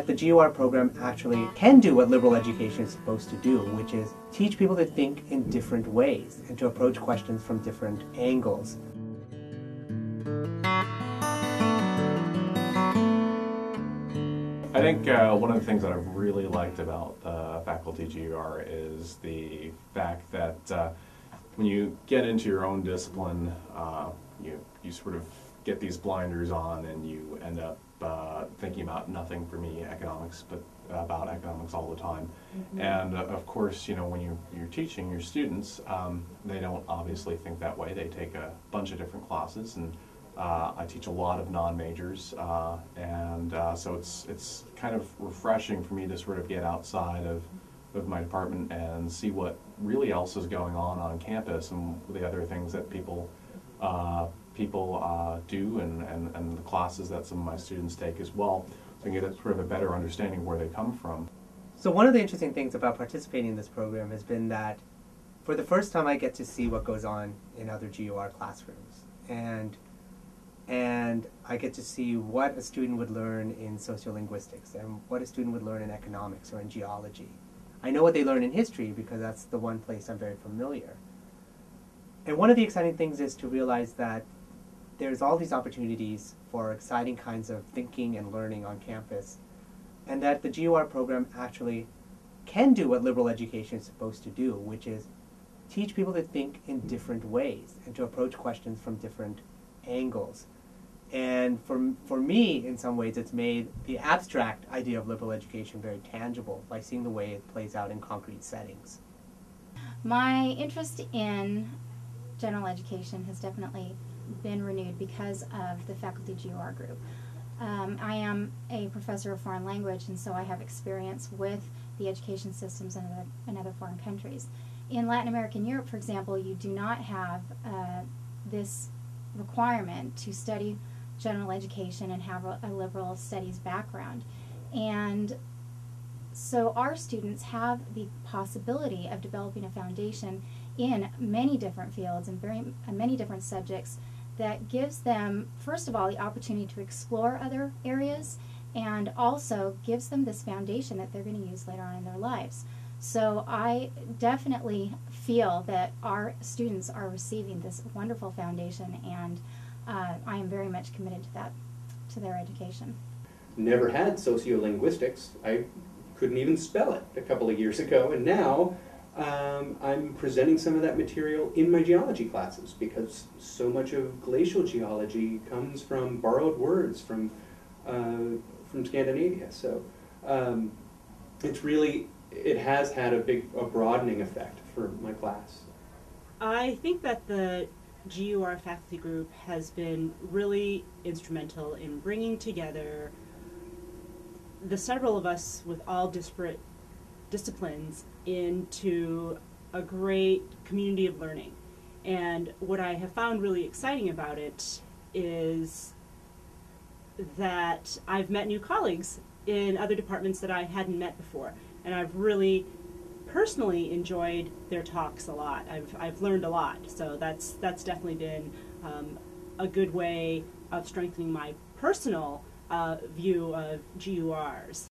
The GUR program actually can do what liberal education is supposed to do, which is teach people to think in different ways and to approach questions from different angles. I think one of the things that I've really liked about Faculty GUR is the fact that when you get into your own discipline, you sort of get these blinders on and you end up thinking about nothing, for me, economics, but about economics all the time. Mm-hmm. And of course, you know, when you're teaching your students, they don't obviously think that way. They take a bunch of different classes, and I teach a lot of non-majors, and so it's kind of refreshing for me to sort of get outside of my department and see what really else is going on campus and the other things that people do and the classes that some of my students take as well, so I can get sort of a better understanding of where they come from. So one of the interesting things about participating in this program has been that for the first time I get to see what goes on in other GUR classrooms, and I get to see what a student would learn in sociolinguistics and what a student would learn in economics or in geology. I know what they learn in history because that's the one place I'm very familiar. And one of the exciting things is to realize that there's all these opportunities for exciting kinds of thinking and learning on campus, and that the GUR program actually can do what liberal education is supposed to do, which is teach people to think in different ways and to approach questions from different angles. And for me, in some ways, it's made the abstract idea of liberal education very tangible by seeing the way it plays out in concrete settings. My interest in general education has definitely been renewed because of the Faculty GUR Group. I am a professor of foreign language, and so I have experience with the education systems in other foreign countries. In Latin America and Europe, for example, you do not have this requirement to study general education and have a liberal studies background. And so our students have the possibility of developing a foundation in many different fields and many different subjects that gives them, first of all, the opportunity to explore other areas, and also gives them this foundation that they're going to use later on in their lives. So I definitely feel that our students are receiving this wonderful foundation, and I am very much committed to that, to their education. Never had sociolinguistics. I couldn't even spell it a couple of years ago, and now I'm presenting some of that material in my geology classes because so much of glacial geology comes from borrowed words from Scandinavia. So it has had a broadening effect for my class. I think that the GUR faculty group has been really instrumental in bringing together the several of us with all disparate disciplines into a great community of learning. And what I have found really exciting about it is that I've met new colleagues in other departments that I hadn't met before, and I've really personally enjoyed their talks a lot. I've learned a lot, so that's definitely been a good way of strengthening my personal view of GURs.